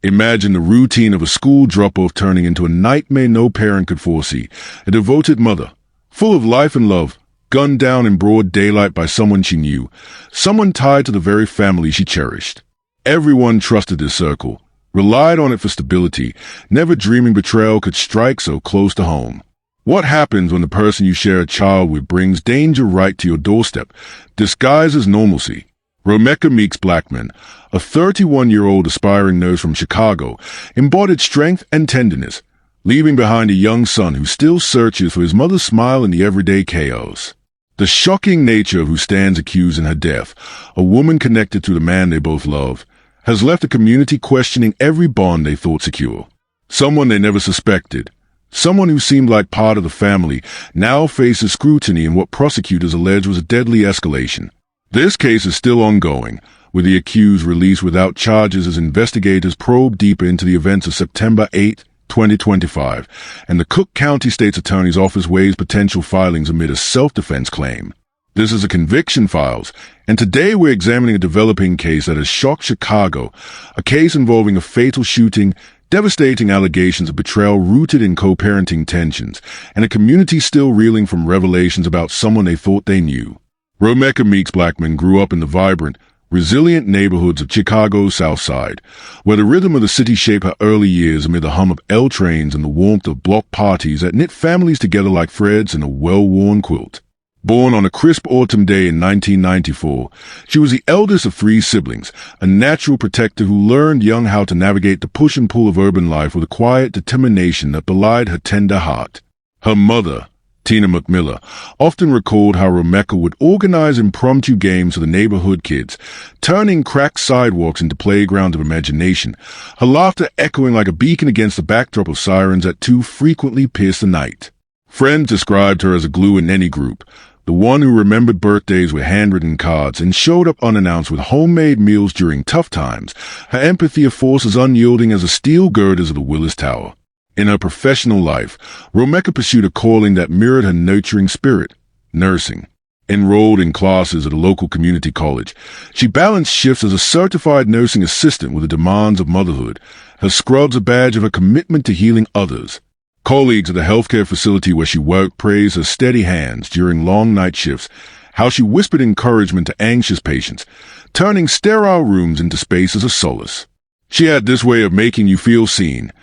Imagine the routine of a school drop-off turning into a nightmare no parent could foresee. A devoted mother, full of life and love, gunned down in broad daylight by someone she knew, someone tied to the very family she cherished. Everyone trusted this circle, relied on it for stability, never dreaming betrayal could strike so close to home. What happens when the person you share a child with brings danger right to your doorstep, disguised as normalcy? Romeca Meeks Blackman, a 31-year-old aspiring nurse from Chicago, embodied strength and tenderness, leaving behind a young son who still searches for his mother's smile in the everyday chaos. The shocking nature of who stands accused in her death, a woman connected to the man they both love, has left the community questioning every bond they thought secure. Someone they never suspected, someone who seemed like part of the family, now faces scrutiny in what prosecutors allege was a deadly escalation. This case is still ongoing, with the accused released without charges as investigators probe deeper into the events of September 8, 2025, and the Cook County State's Attorney's Office weighs potential filings amid a self-defense claim. This is a conviction files, and today we're examining a developing case that has shocked Chicago, a case involving a fatal shooting, devastating allegations of betrayal rooted in co-parenting tensions, and a community still reeling from revelations about someone they thought they knew. Romeca Meeks Blackman grew up in the vibrant, resilient neighborhoods of Chicago's South Side, where the rhythm of the city shaped her early years amid the hum of L trains and the warmth of block parties that knit families together like threads in a well-worn quilt. Born on a crisp autumn day in 1994, she was the eldest of 3 siblings, a natural protector who learned young how to navigate the push and pull of urban life with a quiet determination that belied her tender heart. Her mother, Tina McMillan, often recalled how Romeca would organize impromptu games for the neighborhood kids, turning cracked sidewalks into playgrounds of imagination, her laughter echoing like a beacon against the backdrop of sirens that too frequently pierced the night. Friends described her as a glue in any group, the one who remembered birthdays with handwritten cards and showed up unannounced with homemade meals during tough times, her empathy a force as unyielding as the steel girders of the Willis Tower. In her professional life, Romeca pursued a calling that mirrored her nurturing spirit, nursing. Enrolled in classes at a local community college, she balanced shifts as a certified nursing assistant with the demands of motherhood, her scrubs a badge of her commitment to healing others. Colleagues at the healthcare facility where she worked praised her steady hands during long night shifts, how she whispered encouragement to anxious patients, turning sterile rooms into spaces of solace. She had this way of making you feel seen.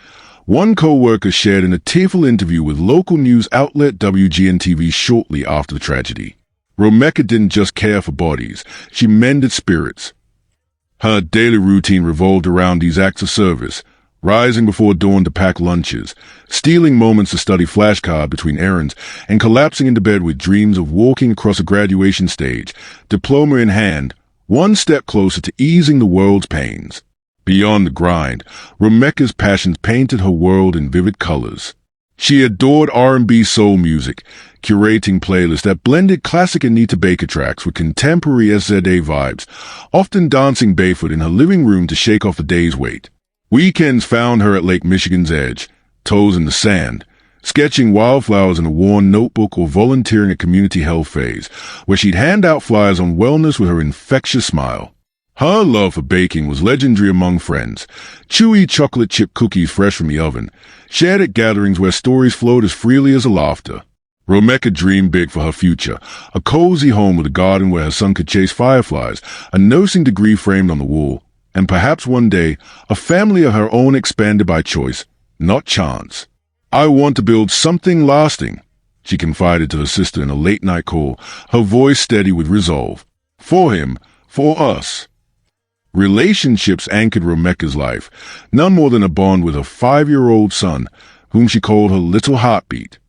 One co-worker shared in a tearful interview with local news outlet WGN-TV shortly after the tragedy. Romeca didn't just care for bodies, she mended spirits. Her daily routine revolved around these acts of service, rising before dawn to pack lunches, stealing moments to study flashcards between errands, and collapsing into bed with dreams of walking across a graduation stage, diploma in hand, one step closer to easing the world's pains. Beyond the grind, Romeca's passions painted her world in vivid colors. She adored R&B soul music, curating playlists that blended classic Anita Baker tracks with contemporary SZA vibes, often dancing barefoot in her living room to shake off the day's weight. Weekends found her at Lake Michigan's edge, toes in the sand, sketching wildflowers in a worn notebook or volunteering at community health fairs, where she'd hand out flyers on wellness with her infectious smile. Her love for baking was legendary among friends, chewy chocolate chip cookies fresh from the oven, shared at gatherings where stories flowed as freely as the laughter. Romeca dreamed big for her future, a cozy home with a garden where her son could chase fireflies, a nursing degree framed on the wall, and perhaps one day, a family of her own expanded by choice, not chance. "I want to build something lasting," she confided to her sister in a late-night call, her voice steady with resolve. For him, for us. Relationships anchored Romeca's life, none more than a bond with her 5-year-old son, whom she called her little heartbeat.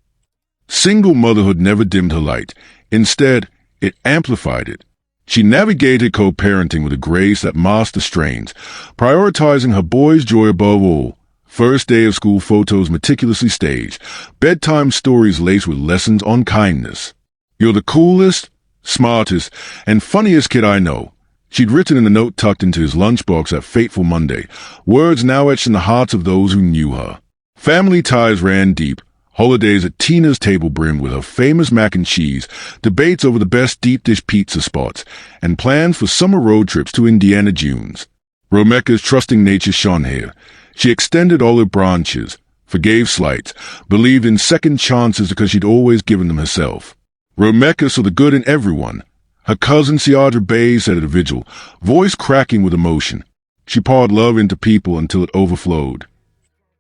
Single motherhood never dimmed her light. Instead, it amplified it. She navigated co-parenting with a grace that masked the strains, prioritizing her boy's joy above all. First day of school photos meticulously staged, bedtime stories laced with lessons on kindness. "You're the coolest, smartest, and funniest kid I know," she'd written in a note tucked into his lunchbox that fateful Monday, words now etched in the hearts of those who knew her. Family ties ran deep. Holidays at Tina's table brimmed with her famous mac and cheese, debates over the best deep dish pizza spots, and plans for summer road trips to Indiana Dunes. Romeca's trusting nature shone here. She extended olive branches, forgave slights, believed in second chances because she'd always given them herself. Romeca saw the good in everyone. Her cousin Ciadra Bay said at a vigil, voice cracking with emotion. She poured love into people until it overflowed.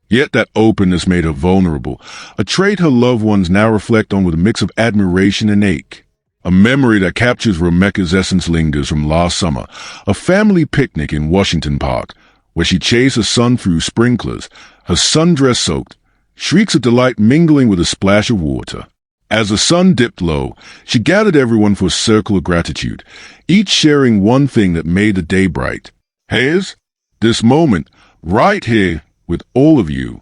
Yet that openness made her vulnerable, a trait her loved ones now reflect on with a mix of admiration and ache. A memory that captures Romeca's essence lingers from last summer, a family picnic in Washington Park, where she chased her son through sprinklers, her sundress soaked, shrieks of delight mingling with a splash of water. As the sun dipped low, she gathered everyone for a circle of gratitude, each sharing one thing that made the day bright. "Here's this moment, right here, with all of you."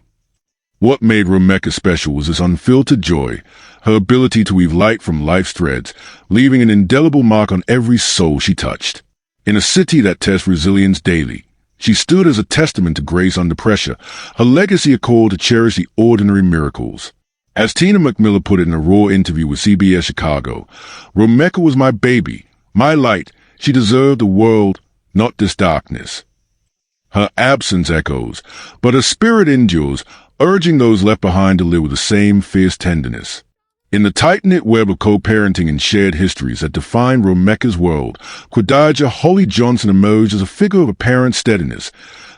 What made Romeca special was this unfiltered joy, her ability to weave light from life's threads, leaving an indelible mark on every soul she touched. In a city that tests resilience daily, she stood as a testament to grace under pressure, her legacy a call to cherish the ordinary miracles. As Tina McMillan put it in a raw interview with CBS Chicago, "Romeca was my baby, my light. She deserved the world, not this darkness." Her absence echoes, but her spirit endures, urging those left behind to live with the same fierce tenderness. In the tight-knit web of co-parenting and shared histories that define Romeca's world, Quadaja Holly Johnson emerged as a figure of apparent steadiness,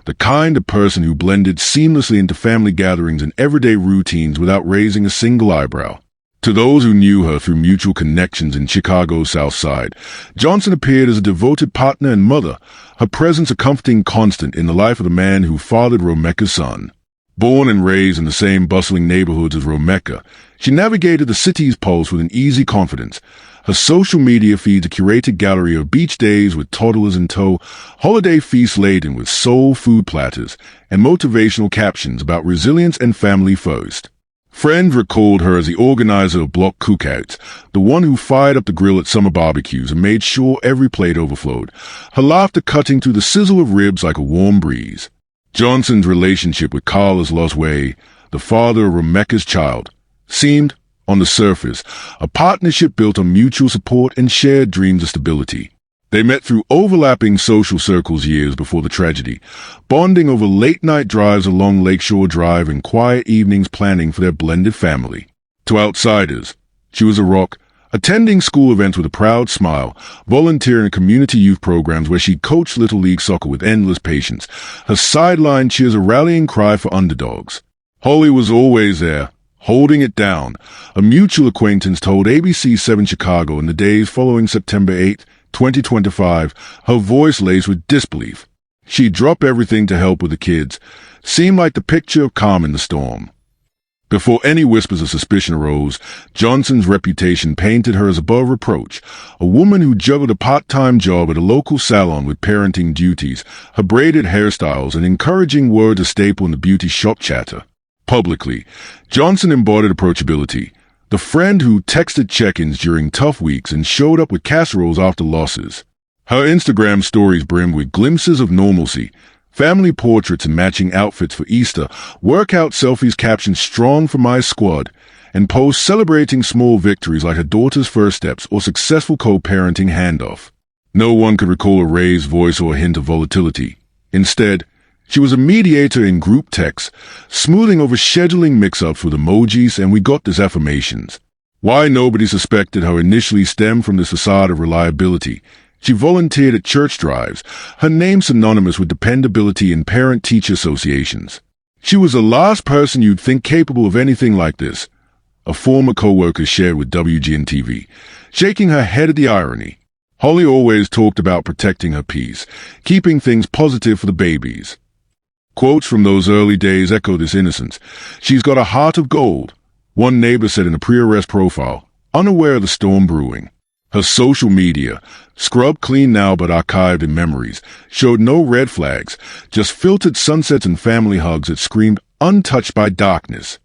the kind of person who blended seamlessly into family gatherings and everyday routines without raising a single eyebrow. To those who knew her through mutual connections in Chicago's South Side, Johnson appeared as a devoted partner and mother, her presence a comforting constant in the life of the man who fathered Romeca's son. Born and raised in the same bustling neighborhoods as Romeca, she navigated the city's pulse with an easy confidence. Her social media feeds a curated gallery of beach days with toddlers in tow, holiday feasts laden with soul food platters, and motivational captions about resilience and family first. Friends recalled her as the organizer of block cookouts, the one who fired up the grill at summer barbecues and made sure every plate overflowed, her laughter cutting through the sizzle of ribs like a warm breeze. Johnson's relationship with Carlos Losway, the father of Romeca's child, seemed, on the surface, a partnership built on mutual support and shared dreams of stability. They met through overlapping social circles years before the tragedy, bonding over late-night drives along Lakeshore Drive and quiet evenings planning for their blended family. To outsiders, she was a rock, attending school events with a proud smile, volunteering in community youth programs where she coached Little League soccer with endless patience, her sideline cheers a rallying cry for underdogs. Holly was always there, holding it down, a mutual acquaintance told ABC 7 Chicago in the days following September 8, 2025, her voice laced with disbelief. She'd drop everything to help with the kids, seemed like the picture of calm in the storm. Before any whispers of suspicion arose, Johnson's reputation painted her as above reproach, a woman who juggled a part-time job at a local salon with parenting duties, her braided hairstyles and encouraging words a staple in the beauty shop chatter. Publicly, Johnson embodied approachability, the friend who texted check-ins during tough weeks and showed up with casseroles after losses. Her Instagram stories brimmed with glimpses of normalcy, family portraits and matching outfits for Easter, workout selfies captioned "Strong for my squad," and posts celebrating small victories like her daughter's first steps or successful co-parenting handoff. No one could recall a raised voice or a hint of volatility. Instead, she was a mediator in group texts, smoothing over scheduling mix-ups with emojis and "we got this" affirmations. Why nobody suspected her initially stemmed from this facade of reliability. She volunteered at church drives, her name synonymous with dependability in parent-teacher associations. She was the last person you'd think capable of anything like this, a former co-worker shared with WGN-TV, shaking her head at the irony. Holly always talked about protecting her peace, keeping things positive for the babies. Quotes from those early days echo this innocence. "She's got a heart of gold," one neighbor said in a pre-arrest profile, unaware of the storm brewing. Her social media, Scrubbed clean now but archived in memories, showed no red flags, just filtered sunsets and family hugs that screamed untouched by darkness.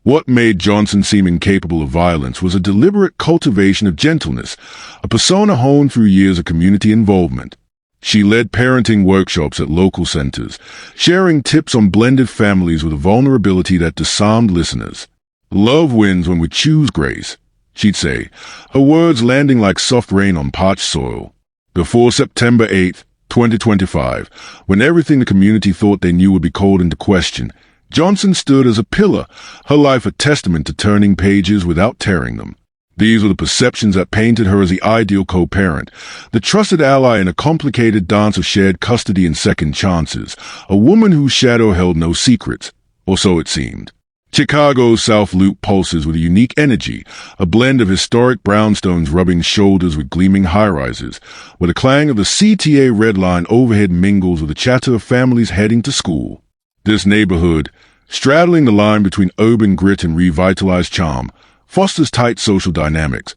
What made Johnson seem incapable of violence was a deliberate cultivation of gentleness, a persona honed through years of community involvement. She led parenting workshops at local centers, sharing tips on blended families with a vulnerability that disarmed listeners. "Love wins when we choose grace," she'd say, her words landing like soft rain on parched soil. Before September 8, 2025, when everything the community thought they knew would be called into question, Johnson stood as a pillar, her life a testament to turning pages without tearing them. These were the perceptions that painted her as the ideal co-parent, the trusted ally in a complicated dance of shared custody and second chances, a woman whose shadow held no secrets, or so it seemed. Chicago's South Loop pulses with a unique energy, a blend of historic brownstones rubbing shoulders with gleaming high-rises, where the clang of the CTA Red Line overhead mingles with the chatter of families heading to school. This neighborhood, straddling the line between urban grit and revitalized charm, fosters tight social dynamics.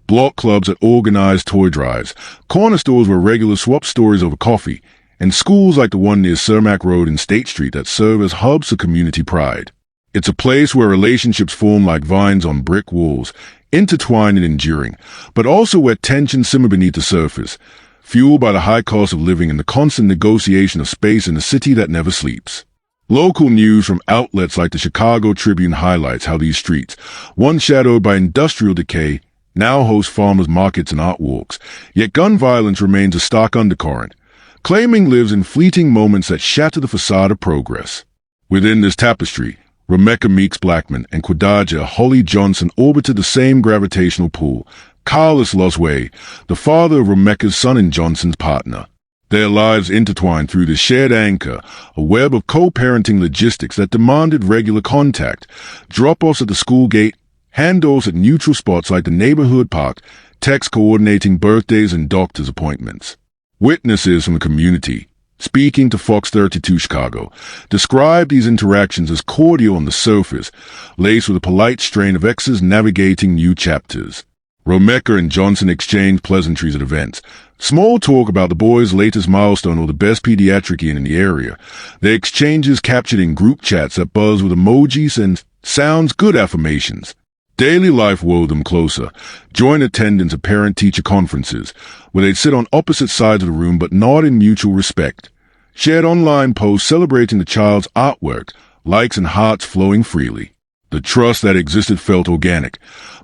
Block clubs that organize toy drives, corner stores where regulars swap stories over coffee, and schools like the one near Cermak Road and State Street that serve as hubs of community pride. It's a place where relationships form like vines on brick walls, intertwined and enduring, but also where tensions simmer beneath the surface, fueled by the high cost of living and the constant negotiation of space in a city that never sleeps. Local news from outlets like the Chicago Tribune highlights how these streets, once shadowed by industrial decay, now host farmers' markets and art walks, yet gun violence remains a stark undercurrent. Claiming lives in fleeting moments that shatter the facade of progress. Within this tapestry, Romeca Meeks Blackman and Quadaja Holly Johnson orbited the same gravitational pull. Carlos Losway, the father of Romeca's son and Johnson's partner. Their lives intertwined through the shared anchor, a web of co-parenting logistics that demanded regular contact, drop-offs at the school gate, handoffs at neutral spots like the neighborhood park, texts coordinating birthdays and doctor's appointments. Witnesses from the community, speaking to Fox 32 Chicago, described these interactions as cordial on the surface, laced with a polite strain of exes navigating new chapters. Romeca and Johnson exchanged pleasantries at events, small talk about the boys' latest milestone or the best pediatrician in the area. Their exchanges captured in group chats that buzz with emojis and sounds good affirmations. Daily life wove them closer, joint attendance at parent-teacher conferences, where they'd sit on opposite sides of the room but nod in mutual respect. Shared online posts celebrating the child's artwork, likes and hearts flowing freely. The trust that existed felt organic,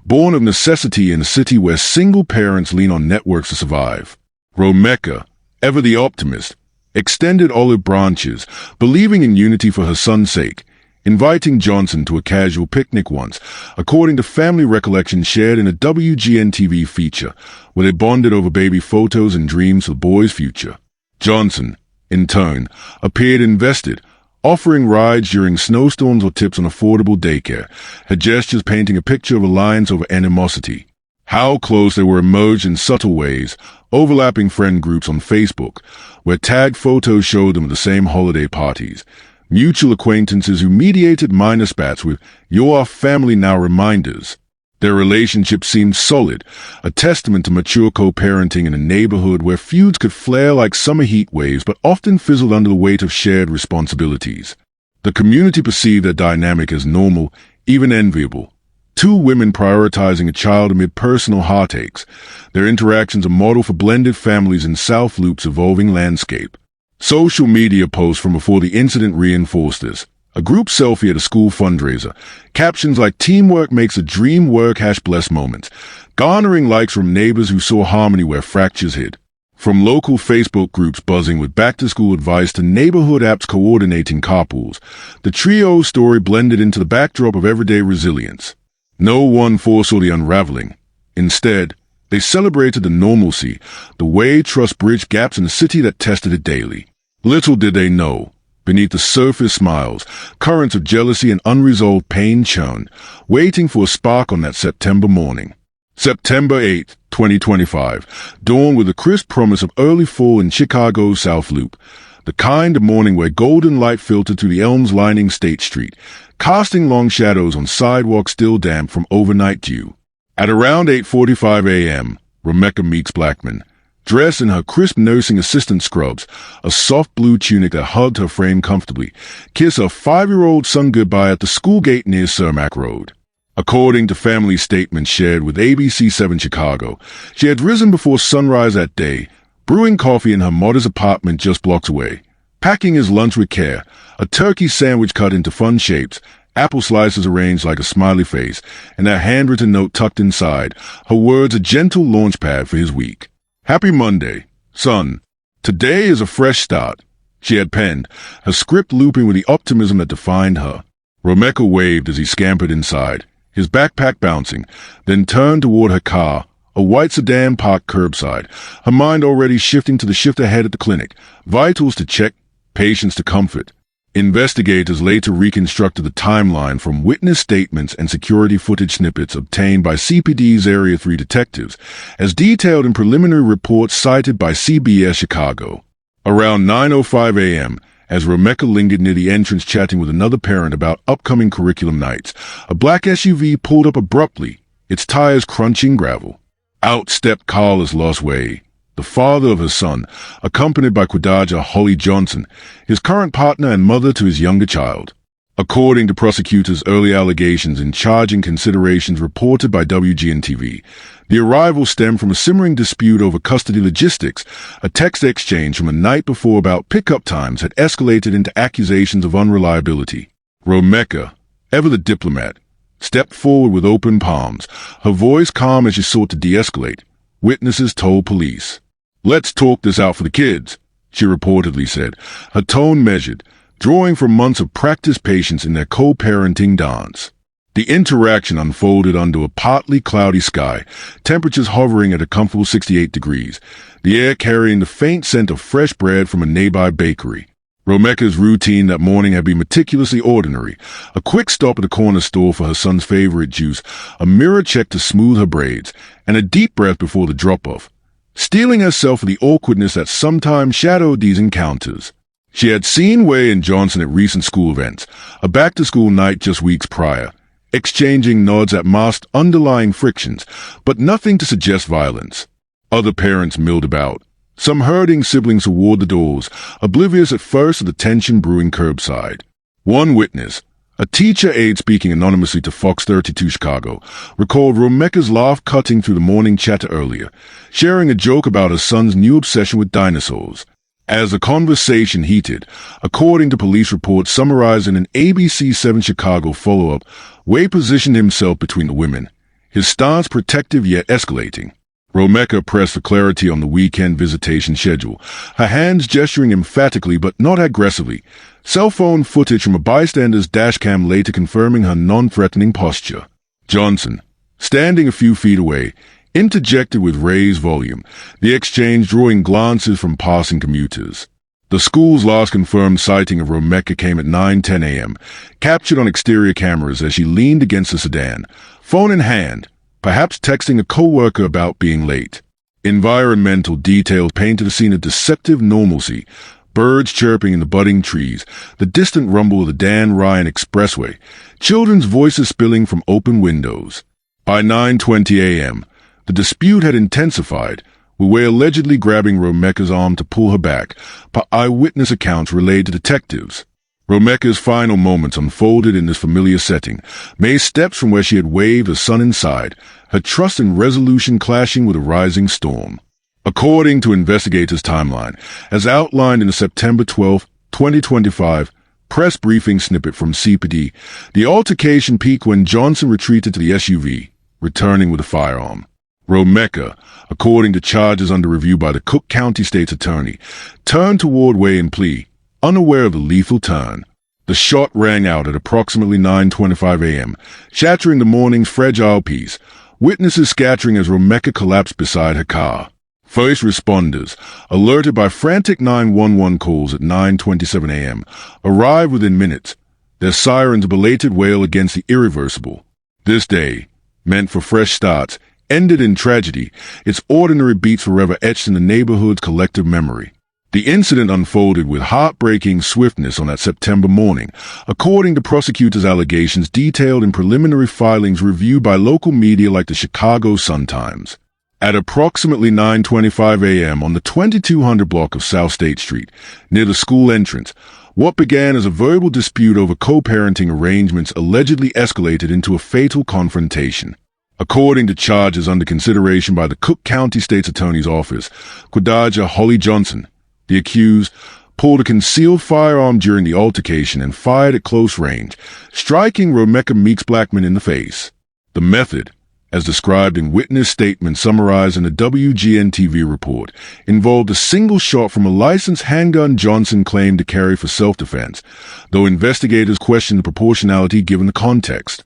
born of necessity in a city where single parents lean on networks to survive. Romeca, ever the optimist, extended olive branches, believing in unity for her son's sake, inviting Johnson to a casual picnic once, according to family recollections shared in a WGN-TV feature, where they bonded over baby photos and dreams of the boy's future. Johnson, in turn, appeared invested, offering rides during snowstorms or tips on affordable daycare, her gestures painting a picture of alliance over animosity. How close they were emerged in subtle ways, overlapping friend groups on Facebook, where tagged photos showed them at the same holiday parties. Mutual acquaintances who mediated minor spats with "you're our family now" reminders. Their relationship seemed solid, a testament to mature co-parenting in a neighborhood where feuds could flare like summer heat waves but often fizzled under the weight of shared responsibilities. The community perceived their dynamic as normal, even enviable. Two women prioritizing a child amid personal heartaches. Their interactions a model for blended families in South Loop's evolving landscape. Social media posts from before the incident reinforced this. A group selfie at a school fundraiser, captions like "teamwork makes a dream work # bless moments," garnering likes from neighbors who saw harmony where fractures hid. From local Facebook groups buzzing with back-to-school advice to neighborhood apps coordinating carpools, the trio's story blended into the backdrop of everyday resilience. No one foresaw the unraveling. Instead, they celebrated the normalcy, the way trust bridged gaps in a city that tested it daily. Little did they know, beneath the surface smiles, currents of jealousy and unresolved pain churned, waiting for a spark on that September morning. September 8, 2025, dawned with the crisp promise of early fall in Chicago's South Loop, the kind of morning where golden light filtered through the elms lining State Street, casting long shadows on sidewalks still damp from overnight dew. At around 8:45 a.m., Romeca Meeks Blackman, dressed in her crisp nursing assistant scrubs, a soft blue tunic that hugged her frame comfortably, kissed her 5-year-old son goodbye at the school gate near Cermak Road. According to family statements shared with ABC7 Chicago, she had risen before sunrise that day, brewing coffee in her mother's apartment just blocks away, packing his lunch with care, a turkey sandwich cut into fun shapes, apple slices arranged like a smiley face, and a handwritten note tucked inside, her words a gentle launch pad for his week. "Happy Monday, son. Today is a fresh start," she had penned, her script looping with the optimism that defined her. Romeca waved as he scampered inside, his backpack bouncing, then turned toward her car, a white sedan parked curbside, her mind already shifting to the shift ahead at the clinic, vitals to check, patients to comfort. Investigators later reconstructed the timeline from witness statements and security footage snippets obtained by CPD's Area 3 detectives, as detailed in preliminary reports cited by CBS Chicago. Around 9:05 a.m., as Romeca lingered near the entrance chatting with another parent about upcoming curriculum nights, a black SUV pulled up abruptly, its tires crunching gravel. Out stepped Carlos Losway, the father of her son, accompanied by Quadaja Holly Johnson, his current partner and mother to his younger child. According to prosecutors' early allegations and charging considerations reported by WGN-TV, the arrival stemmed from a simmering dispute over custody logistics. A text exchange from a night before about pickup times had escalated into accusations of unreliability. Romeca, ever the diplomat, stepped forward with open palms, her voice calm as she sought to de-escalate. Witnesses told police. "Let's talk this out for the kids," she reportedly said, her tone measured, drawing from months of practiced patience in their co-parenting dance. The interaction unfolded under a partly cloudy sky, temperatures hovering at a comfortable 68 degrees, the air carrying the faint scent of fresh bread from a nearby bakery. Romeca's routine that morning had been meticulously ordinary, a quick stop at the corner store for her son's favorite juice, a mirror check to smooth her braids, and a deep breath before the drop-off, steeling herself for the awkwardness that sometimes shadowed these encounters. She had seen Way and Johnson at recent school events, a back-to-school night just weeks prior, exchanging nods that masked underlying frictions, but nothing to suggest violence. Other parents milled about, some herding siblings toward the doors, oblivious at first of the tension brewing curbside. One witness, a teacher aide speaking anonymously to Fox 32 Chicago, recalled Romeca's laugh cutting through the morning chatter earlier, sharing a joke about her son's new obsession with dinosaurs. As the conversation heated, according to police reports summarized in an ABC7 Chicago follow-up, Way positioned himself between the women, his stance protective yet escalating. Romeca pressed for clarity on the weekend visitation schedule, her hands gesturing emphatically but not aggressively, cell phone footage from a bystander's dashcam later confirming her non-threatening posture. Johnson, standing a few feet away, interjected with raised volume, the exchange drawing glances from passing commuters. The school's last confirmed sighting of Romeca came at 9:10 a.m., captured on exterior cameras as she leaned against the sedan, phone in hand, perhaps texting a co-worker about being late. Environmental details painted a scene of deceptive normalcy, birds chirping in the budding trees, the distant rumble of the Dan Ryan Expressway, children's voices spilling from open windows. By 9:20 a.m., the dispute had intensified, with Way allegedly grabbing Romeca's arm to pull her back, per eyewitness accounts relayed to detectives. Romeca's final moments unfolded in this familiar setting, made steps from where she had waved her son inside, her trust and resolution clashing with a rising storm. According to investigators' timeline, as outlined in the September 12, 2025, press briefing snippet from CPD, the altercation peaked when Johnson retreated to the SUV, returning with a firearm. Romeca, according to charges under review by the Cook County State's Attorney, turned toward Way in plea, unaware of the lethal turn. The shot rang out at approximately 9:25 a.m., shattering the morning's fragile peace, witnesses scattering as Romeca collapsed beside her car. First responders, alerted by frantic 911 calls at 9:27 a.m., arrived within minutes, their sirens a belated wail against the irreversible. This day, meant for fresh starts, ended in tragedy, its ordinary beats forever etched in the neighborhood's collective memory. The incident unfolded with heartbreaking swiftness on that September morning, according to prosecutors' allegations detailed in preliminary filings reviewed by local media like the Chicago Sun-Times. At approximately 9:25 a.m. on the 2200 block of South State Street, near the school entrance, what began as a verbal dispute over co-parenting arrangements allegedly escalated into a fatal confrontation. According to charges under consideration by the Cook County State's Attorney's Office, Quadaja Holly Johnson, the accused, pulled a concealed firearm during the altercation and fired at close range, striking Romeca Meeks Blackman in the face. The method, as described in witness statements summarized in the WGN-TV report, involved a single shot from a licensed handgun Johnson claimed to carry for self-defense, though investigators questioned the proportionality given the context.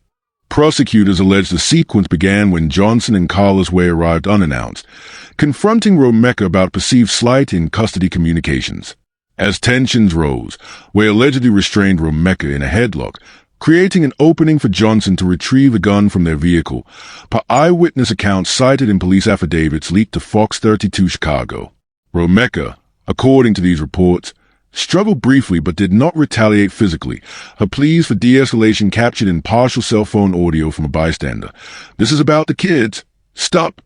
Prosecutors alleged the sequence began when Johnson and Carlos Way arrived unannounced, confronting Romeca about perceived slight in custody communications. As tensions rose, Way allegedly restrained Romeca in a headlock, creating an opening for Johnson to retrieve a gun from their vehicle, per eyewitness accounts cited in police affidavits leaked to Fox 32 Chicago. Romeca, according to these reports, struggled briefly but did not retaliate physically, her pleas for de-escalation captured in partial cell phone audio from a bystander. "This is about the kids. Stop."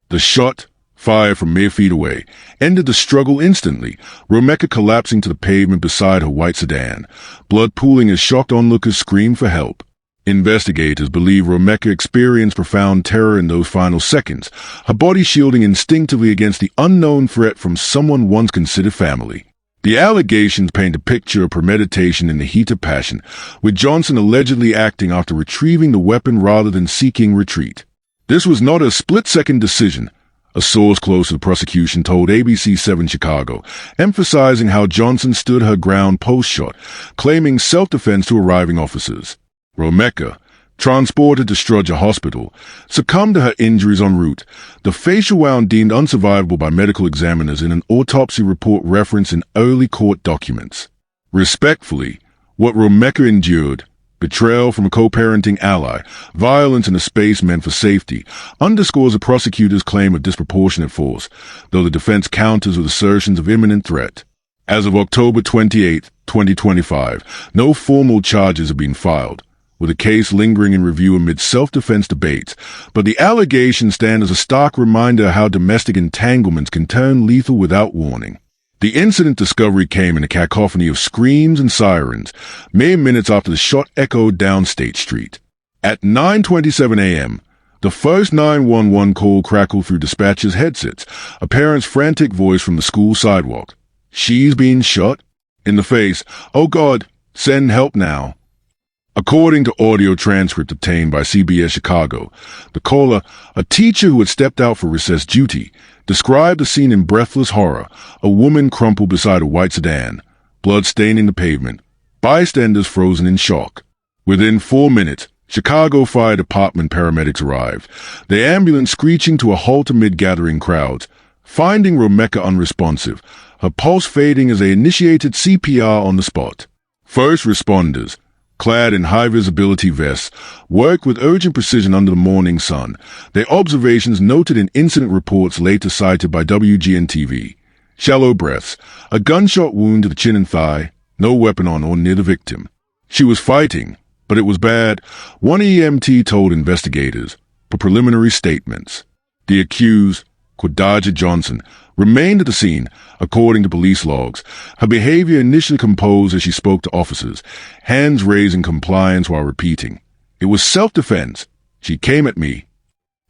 The shot, fired from mere feet away, ended the struggle instantly, Romeca collapsing to the pavement beside her white sedan, blood pooling as shocked onlookers screamed for help. Investigators believe Romeca experienced profound terror in those final seconds, her body shielding instinctively against the unknown threat from someone once considered family. The allegations paint a picture of premeditation in the heat of passion, with Johnson allegedly acting after retrieving the weapon rather than seeking retreat. This was not a split-second decision, a source close to the prosecution told ABC 7 Chicago, emphasizing how Johnson stood her ground post-shot, claiming self-defense to arriving officers. Romeca, transported to Strudger Hospital, succumbed to her injuries en route, the facial wound deemed unsurvivable by medical examiners in an autopsy report referenced in early court documents. Respectfully, what Romeca endured, betrayal from a co-parenting ally, violence in a space meant for safety, underscores the prosecutor's claim of disproportionate force, though the defense counters with assertions of imminent threat. As of October 28, 2025, no formal charges have been filed, with the case lingering in review amid self-defense debates, but the allegations stand as a stark reminder of how domestic entanglements can turn lethal without warning. The incident discovery came in a cacophony of screams and sirens, mere minutes after the shot echoed down State Street. At 9:27 a.m., the first 911 call crackled through dispatchers' headsets, a parent's frantic voice from the school sidewalk. "She's being shot? In the face. Oh God, send help now." According to audio transcript obtained by CBS Chicago, the caller, a teacher who had stepped out for recess duty, described the scene in breathless horror, a woman crumpled beside a white sedan, blood staining the pavement, bystanders frozen in shock. Within 4 minutes, Chicago Fire Department paramedics arrived, the ambulance screeching to a halt amid gathering crowds, finding Romeca unresponsive, her pulse fading as they initiated CPR on the spot. First responders, clad in high-visibility vests, worked with urgent precision under the morning sun, their observations noted in incident reports later cited by WGN-TV. Shallow breaths, a gunshot wound to the chin and thigh, no weapon on or near the victim. She was fighting, but it was bad, one EMT told investigators, per preliminary statements. The accused, Quadaja Johnson, remained at the scene, according to police logs, her behavior initially composed as she spoke to officers, hands raised in compliance while repeating, "It was self-defense. She came at me."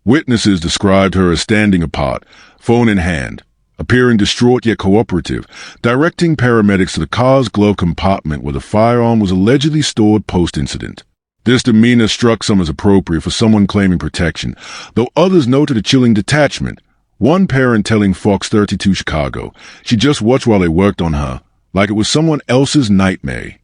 Witnesses described her as standing apart, phone in hand, appearing distraught yet cooperative, directing paramedics to the car's glove compartment where the firearm was allegedly stored post-incident. This demeanor struck some as appropriate for someone claiming protection, though others noted a chilling detachment. One parent telling Fox 32 Chicago she just watched while they worked on her, like it was someone else's nightmare.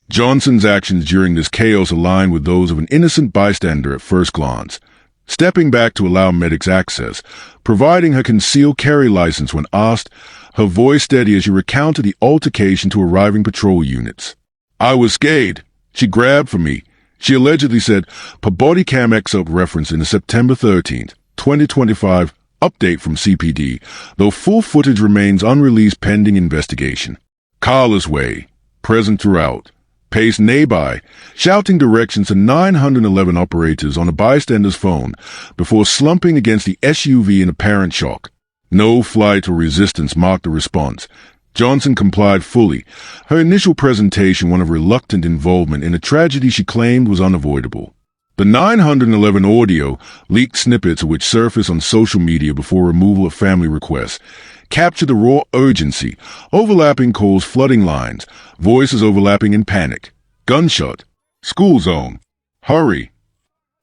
Johnson's actions during this chaos aligned with those of an innocent bystander at first glance, stepping back to allow medics access, providing her concealed carry license when asked, her voice steady as she recounted the altercation to arriving patrol units. "I was scared. She grabbed for me," she allegedly said, per body cam excerpt reference in the September 13, 2025, update from CPD, though full footage remains unreleased pending investigation. Carlos Way, present throughout, paced nearby, shouting directions to 911 operators on a bystander's phone before slumping against the SUV in apparent shock. No flight or resistance marked the response. Johnson complied fully, her initial presentation one of reluctant involvement in a tragedy she claimed was unavoidable. The 911 audio, leaked snippets of which surfaced on social media before removal of family requests, captured the raw urgency, overlapping calls flooding lines, voices overlapping in panic. Gunshot. School zone. Hurry.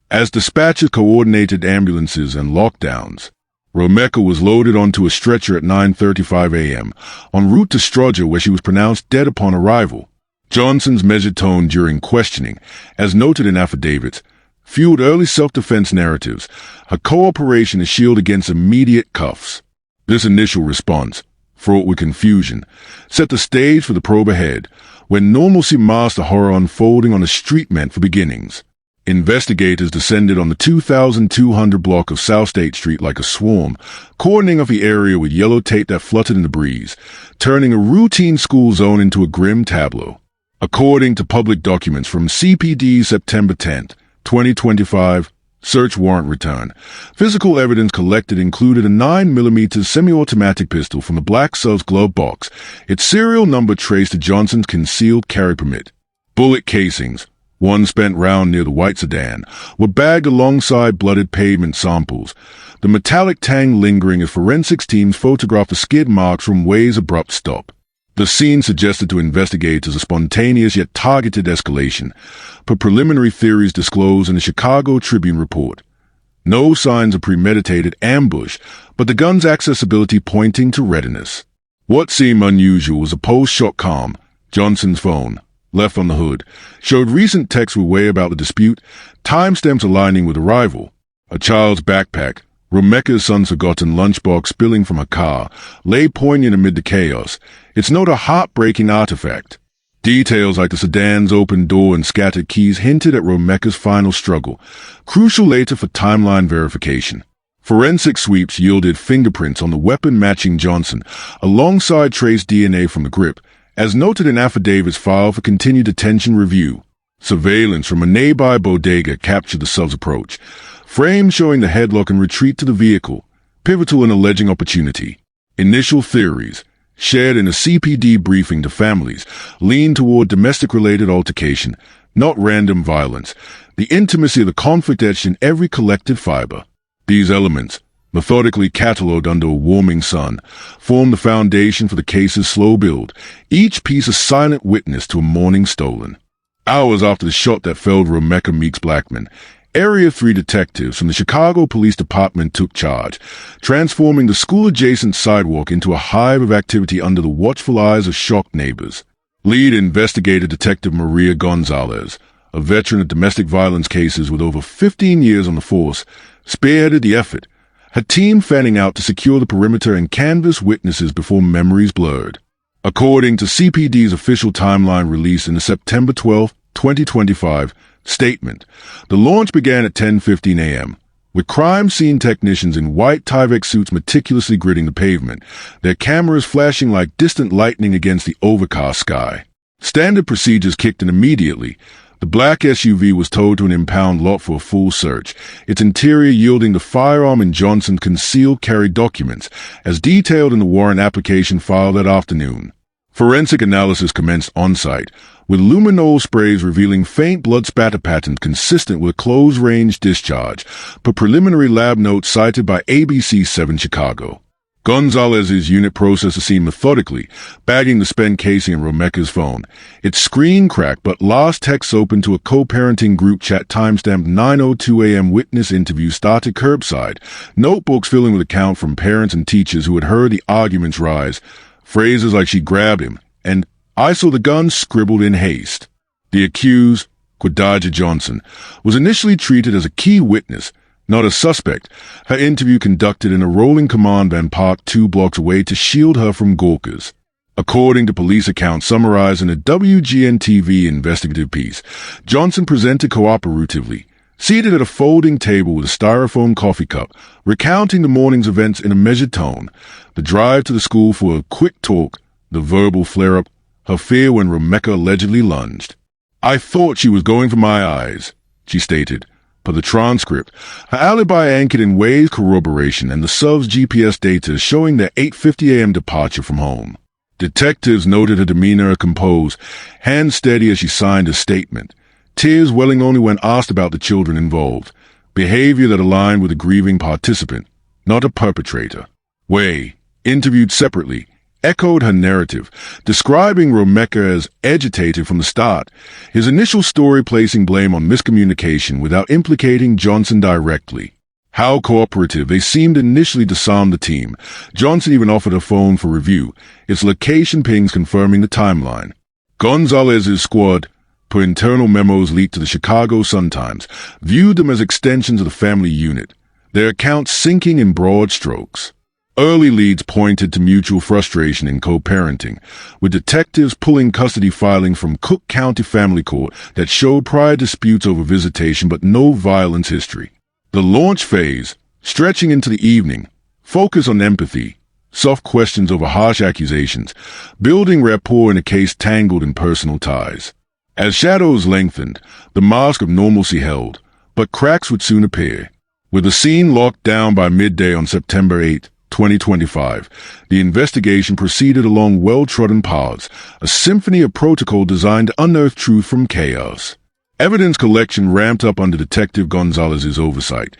As dispatchers coordinated ambulances and lockdowns, Romeca was loaded onto a stretcher at 9:35 a.m., en route to Strudger where she was pronounced dead upon arrival. Johnson's measured tone during questioning, as noted in affidavits, fueled early self-defense narratives, her cooperation a shield against immediate cuffs. This initial response, fraught with confusion, set the stage for the probe ahead, when normalcy masked the horror unfolding on the street meant for beginnings. Investigators descended on the 2,200 block of South State Street like a swarm, cordoning off the area with yellow tape that fluttered in the breeze, turning a routine school zone into a grim tableau. According to public documents from CPD's September 10, 2025, search warrant return, physical evidence collected included a 9mm semi-automatic pistol from the Black Sub's glove box, its serial number traced to Johnson's concealed carry permit. Bullet casings, one spent round near the white sedan, were bagged alongside blooded pavement samples, the metallic tang lingering as forensics teams photographed the skid marks from Way's abrupt stop. The scene suggested to investigators a spontaneous yet targeted escalation, per preliminary theories disclosed in the Chicago Tribune report. No signs of premeditated ambush, but the gun's accessibility pointing to readiness. What seemed unusual was a post-shock calm. Johnson's phone, left on the hood, showed recent texts with Way about the dispute, timestamps aligning with arrival. A child's backpack, Romeca's son's forgotten lunchbox spilling from her car, lay poignant amid the chaos, its note a heartbreaking artifact. Details like the sedan's open door and scattered keys hinted at Romeca's final struggle, crucial later for timeline verification. Forensic sweeps yielded fingerprints on the weapon matching Johnson, alongside trace DNA from the grip, as noted in affidavits filed for continued detention review. Surveillance from a nearby bodega captured the sub's approach, frames showing the headlock and retreat to the vehicle, pivotal in alleging opportunity. Initial theories, shared in a CPD briefing to families, lean toward domestic-related altercation, not random violence, the intimacy of the conflict etched in every collected fiber. These elements, methodically catalogued under a warming sun, form the foundation for the case's slow build, each piece a silent witness to a morning stolen. Hours after the shot that felled Romeca Meeks Blackman, Area 3 detectives from the Chicago Police Department took charge, transforming the school-adjacent sidewalk into a hive of activity under the watchful eyes of shocked neighbors. Lead investigator Detective Maria Gonzalez, a veteran of domestic violence cases with over 15 years on the force, spearheaded the effort, her team fanning out to secure the perimeter and canvass witnesses before memories blurred. According to CPD's official timeline released in the September 12, 2025, statement, the launch began at 10:15 a.m., with crime scene technicians in white Tyvek suits meticulously gridding the pavement, their cameras flashing like distant lightning against the overcast sky. Standard procedures kicked in immediately. The black SUV was towed to an impound lot for a full search, its interior yielding the firearm and Johnson's concealed carry documents, as detailed in the warrant application filed that afternoon. Forensic analysis commenced on-site, with luminol sprays revealing faint blood spatter patterns consistent with close-range discharge, per preliminary lab notes cited by ABC 7 Chicago. Gonzalez's unit processed the scene methodically, bagging the spent casing in Romeca's phone. Its screen cracked, but last text open to a co-parenting group chat timestamped 9:02 a.m. witness interview started curbside, notebooks filling with accounts from parents and teachers who had heard the arguments rise, phrases like "she grabbed him" and "I saw the gun" scribbled in haste. The accused, Quadaja Johnson, was initially treated as a key witness, not a suspect, her interview conducted in a rolling command van parked 2 blocks away to shield her from gawkers. According to police accounts summarized in a WGN-TV investigative piece, Johnson presented cooperatively, seated at a folding table with a styrofoam coffee cup, recounting the morning's events in a measured tone, the drive to the school for a quick talk, the verbal flare-up, her fear when Romeca allegedly lunged. "I thought she was going for my eyes," she stated. Per the transcript, her alibi anchored in Way's corroboration and the sub's GPS data showing their 8:50 a.m. departure from home. Detectives noted her demeanor composed, hands steady as she signed a statement, tears welling only when asked about the children involved, behavior that aligned with a grieving participant, not a perpetrator. Way, interviewed separately, echoed her narrative, describing Romeca as agitated from the start, his initial story placing blame on miscommunication without implicating Johnson directly. How cooperative they seemed initially disarmed the team. Johnson even offered a phone for review, its location pings confirming the timeline. Gonzalez's squad, per internal memos leaked to the Chicago Sun-Times, viewed them as extensions of the family unit, their accounts sinking in broad strokes. Early leads pointed to mutual frustration in co-parenting, with detectives pulling custody filing from Cook County Family Court that showed prior disputes over visitation but no violence history. The launch phase, stretching into the evening, focused on empathy, soft questions over harsh accusations, building rapport in a case tangled in personal ties. As shadows lengthened, the mask of normalcy held, but cracks would soon appear. With the scene locked down by midday on September 8, 2025, the investigation proceeded along well-trodden paths, a symphony of protocol designed to unearth truth from chaos. Evidence collection ramped up under Detective Gonzalez's oversight,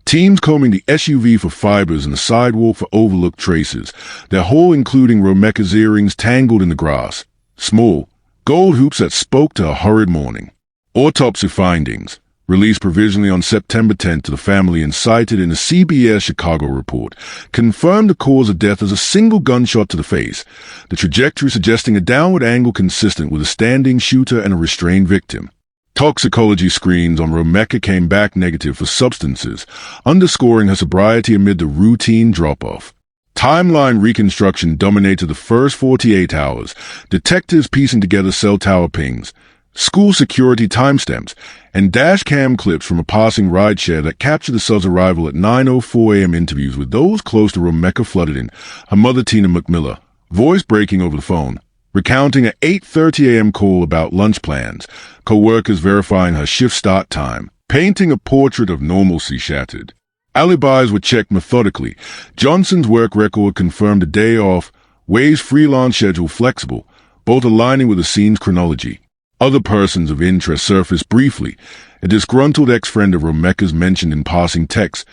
teams combing the SUV for fibers and the sidewalk for overlooked traces, their haul including Romeca's earrings tangled in the grass, small, gold hoops that spoke to a horrid morning. Autopsy findings, released provisionally on September 10 to the family and cited in a CBS Chicago report, confirmed the cause of death as a single gunshot to the face, the trajectory suggesting a downward angle consistent with a standing shooter and a restrained victim. Toxicology screens on Romeca came back negative for substances, underscoring her sobriety amid the routine drop-off. Timeline reconstruction dominated the first 48 hours, detectives piecing together cell tower pings, school security timestamps, and dash cam clips from a passing rideshare that captured the sub's arrival at 9:04 a.m. Interviews with those close to Romeca flooded in, her mother Tina McMillan, voice breaking over the phone, recounting an 8:30 a.m. call about lunch plans, co-workers verifying her shift start time, painting a portrait of normalcy shattered. Alibis were checked methodically. Johnson's work record confirmed a day off, Way's freelance schedule flexible, both aligning with the scene's chronology. Other persons of interest surfaced briefly. A disgruntled ex-friend of Romeca's mentioned in passing texts,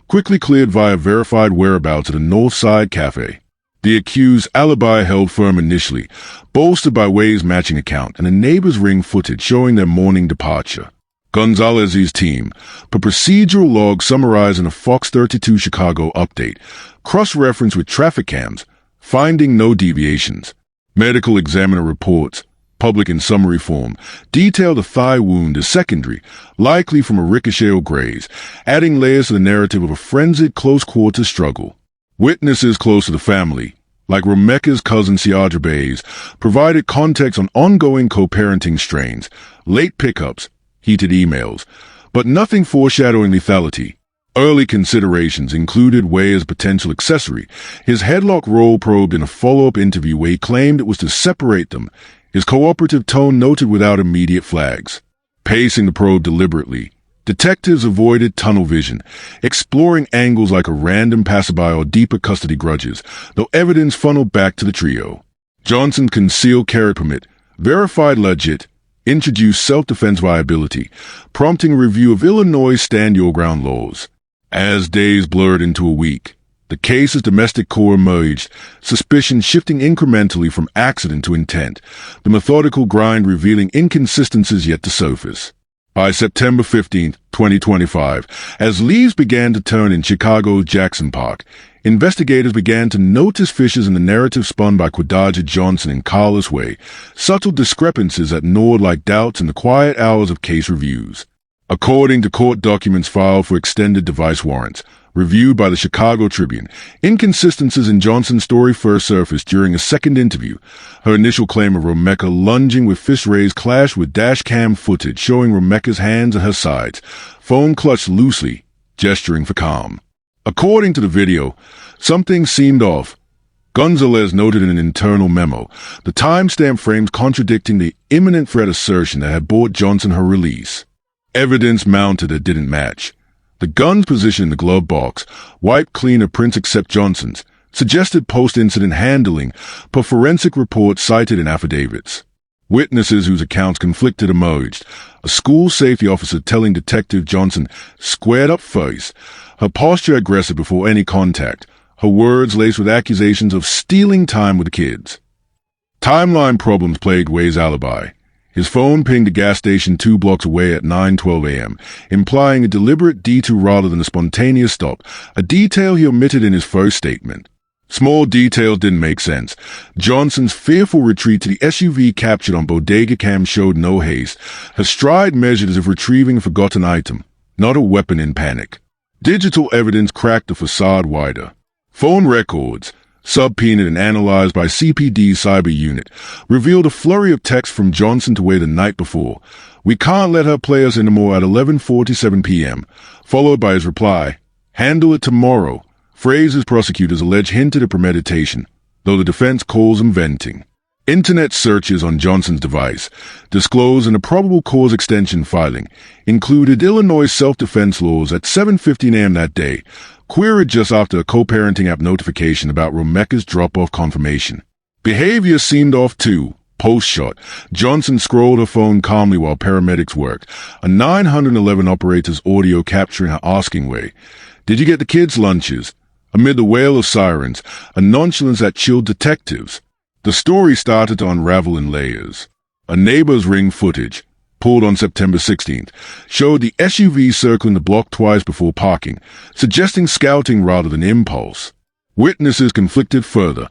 quickly cleared via verified whereabouts at a North Side cafe. The accused's alibi held firm initially, bolstered by Way's matching account and a neighbor's ring footage showing their morning departure. Gonzalez's team, per procedural log summarized in a Fox 32 Chicago update, cross-referenced with traffic cams, finding no deviations. Medical examiner reports, public in summary form, detailed the thigh wound as secondary, likely from a ricochet or graze, adding layers to the narrative of a frenzied close-quarter struggle. Witnesses close to the family, like Romeca's cousin Ciadra Bays, provided context on ongoing co-parenting strains, late pickups, heated emails, but nothing foreshadowing lethality. Early considerations included Way as a potential accessory, his headlock role probed in a follow-up interview where he claimed it was to separate them, his cooperative tone noted without immediate flags. Pacing the probe deliberately, detectives avoided tunnel vision, exploring angles like a random passerby or deeper custody grudges, though evidence funneled back to the trio. Johnson's concealed carry permit, verified legit, introduced self-defense viability, prompting a review of Illinois' stand-your-ground laws. As days blurred into a week, the case's domestic core emerged, suspicion shifting incrementally from accident to intent, the methodical grind revealing inconsistencies yet to surface. By September 15, 2025, as leaves began to turn in Chicago's Jackson Park, investigators began to notice fissures in the narrative spun by Quadaja Johnson and Carlos Way, subtle discrepancies that gnawed like doubts in the quiet hours of case reviews. According to court documents filed for extended device warrants, reviewed by the Chicago Tribune, inconsistencies in Johnson's story first surfaced during a second interview. Her initial claim of Romeca lunging with fist raised clashed with dash cam footage showing Romeca's hands at her sides, phone clutched loosely, gesturing for calm. According to the video, something seemed off. Gonzalez noted in an internal memo, the timestamp frames contradicting the imminent threat assertion that had bought Johnson her release. Evidence mounted that didn't match. The gun's position in the glove box, wiped clean of prints except Johnson's, suggested post-incident handling per forensic reports cited in affidavits. Witnesses whose accounts conflicted emerged. A school safety officer telling Detective Johnson squared up face, her posture aggressive before any contact, her words laced with accusations of stealing time with the kids. Timeline problems plagued Way's alibi. His phone pinged a gas station 2 blocks away at 9:12 a.m., implying a deliberate detour rather than a spontaneous stop, a detail he omitted in his first statement. Small details didn't make sense. Johnson's fearful retreat to the SUV captured on bodega cam showed no haste, her stride measured as if retrieving a forgotten item, not a weapon in panic. Digital evidence cracked the facade wider. Phone records, subpoenaed and analyzed by CPD's cyber unit, revealed a flurry of text from Johnson to Way the night before. "We can't let her play us anymore" at 11:47 p.m., followed by his reply, "Handle it tomorrow," phrases prosecutors allege hinted at premeditation, though the defense calls them venting. Internet searches on Johnson's device, disclosed in a probable cause extension filing, included Illinois self-defense laws at 7:15 a.m. that day, queried just after a co-parenting app notification about Romeca's drop-off confirmation. Behavior seemed off too. Post-shot, Johnson scrolled her phone calmly while paramedics worked, a 911 operator's audio capturing her asking Way, "Did you get the kids' lunches?" Amid the wail of sirens, a nonchalance that chilled detectives. The story started to unravel in layers. A neighbor's Ring footage, pulled on September 16th, showed the SUV circling the block twice before parking, suggesting scouting rather than impulse. Witnesses conflicted further.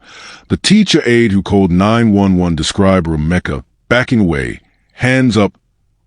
The teacher aide who called 911 described Romeca backing away, hands up,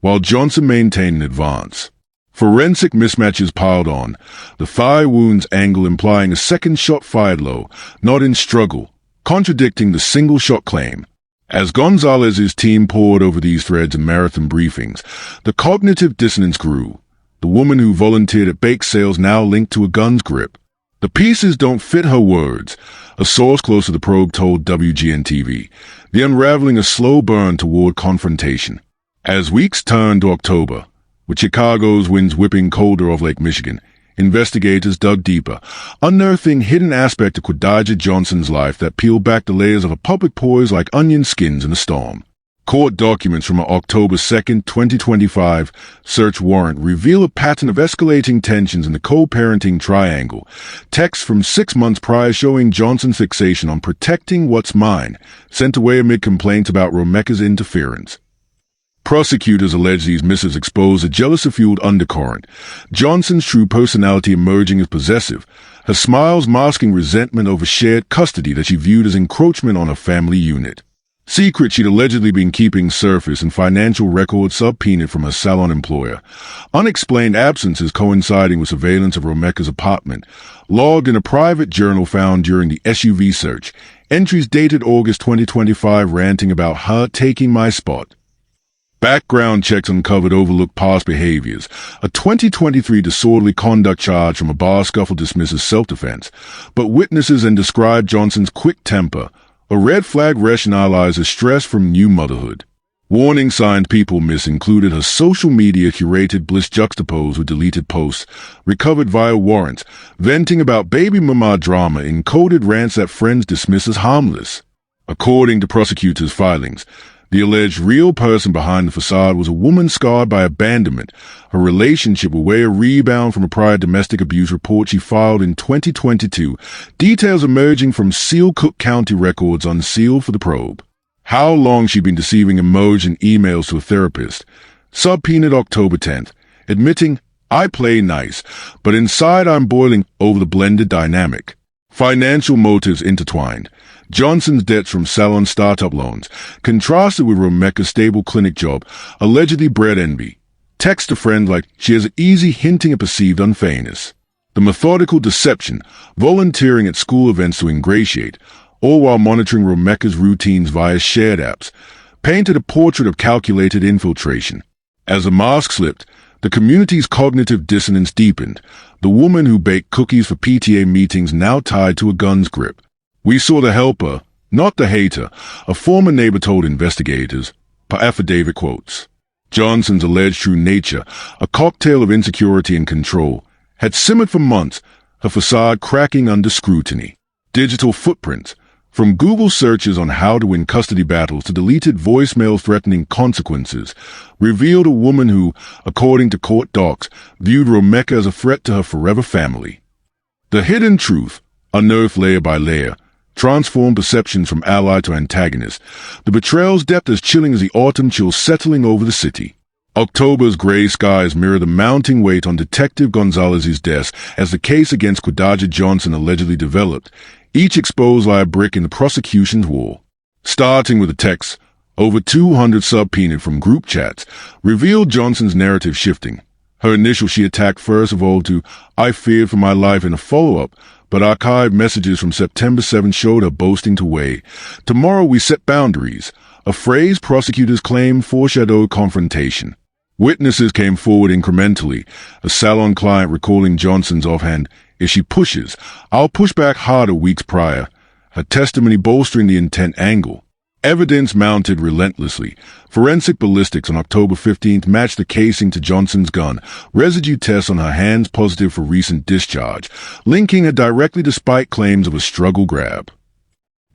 while Johnson maintained an advance. Forensic mismatches piled on, the thigh wound's angle implying a second shot fired low, not in struggle, contradicting the single-shot claim. As Gonzalez's team pored over these threads in marathon briefings, the cognitive dissonance grew. The woman who volunteered at bake sales now linked to a gun's grip. The pieces don't fit her words, a source close to the probe told WGN-TV, the unraveling a slow burn toward confrontation. As weeks turned to October, with Chicago's winds whipping colder off Lake Michigan, investigators dug deeper, unearthing hidden aspects of Quadaja Johnson's life that peeled back the layers of a public poise like onion skins in a storm. Court documents from an October 2nd, 2025 search warrant reveal a pattern of escalating tensions in the co-parenting triangle. Texts from 6 months prior showing Johnson's fixation on protecting what's mine, sent away amid complaints about Romeca's interference. Prosecutors allege these missives expose a jealousy-fueled undercurrent, Johnson's true personality emerging as possessive, her smiles masking resentment over shared custody that she viewed as encroachment on her family unit. Secrets she'd allegedly been keeping surface and financial records subpoenaed from her salon employer. Unexplained absences coinciding with surveillance of Romeca's apartment, logged in a private journal found during the SUV search, entries dated August 2025 ranting about her taking my spot. Background checks uncovered overlooked past behaviors. A 2023 disorderly conduct charge from a bar scuffle dismisses self-defense, but witnesses and described Johnson's quick temper, a red flag rationalized as stress from new motherhood. Warning signs people miss included her social media curated bliss juxtaposed with deleted posts, recovered via warrants, venting about baby mama drama in coded rants that friends dismiss as harmless. According to prosecutors' filings, the alleged real person behind the facade was a woman scarred by abandonment. Her relationship with Way a rebound from a prior domestic abuse report she filed in 2022, details emerging from sealed Cook County records unsealed for the probe. How long she'd been deceiving emerged in emails to a therapist. Subpoenaed October 10th, admitting, "I play nice, but inside I'm boiling over the blended dynamic." Financial motives intertwined. Johnson's debts from salon startup loans, contrasted with Romeca's stable clinic job, allegedly bred envy. Text to friends like she has it easy, hinting at perceived unfairness. The methodical deception, volunteering at school events to ingratiate, all while monitoring Romeca's routines via shared apps, painted a portrait of calculated infiltration. As the mask slipped, the community's cognitive dissonance deepened. The woman who baked cookies for PTA meetings now tied to a gun's grip. We saw the helper, not the hater, a former neighbor told investigators, per affidavit quotes. Johnson's alleged true nature, a cocktail of insecurity and control, had simmered for months, her facade cracking under scrutiny. Digital footprints, from Google searches on how to win custody battles to deleted voicemails threatening consequences, revealed a woman who, according to court docs, viewed Romeca as a threat to her forever family. The hidden truth, unearthed layer by layer, transformed perceptions from ally to antagonist, the betrayal's depth as chilling as the autumn chill settling over the city. October's gray skies mirror the mounting weight on Detective Gonzalez's desk as the case against Quadaja Johnson allegedly developed, each exposed like a brick in the prosecution's wall. Starting with the text, over 200 subpoenaed from group chats, revealed Johnson's narrative shifting. Her initial she attacked first evolved to, "I feared for my life," in a follow-up, but archived messages from September 7 showed her boasting to weigh. "Tomorrow we set boundaries," a phrase prosecutors claim foreshadowed confrontation. Witnesses came forward incrementally, a salon client recalling Johnson's offhand, "If she pushes, I'll push back harder," weeks prior, her testimony bolstering the intent angle. Evidence mounted relentlessly. Forensic ballistics on October 15th matched the casing to Johnson's gun, residue tests on her hands positive for recent discharge, linking her directly despite claims of a struggle grab.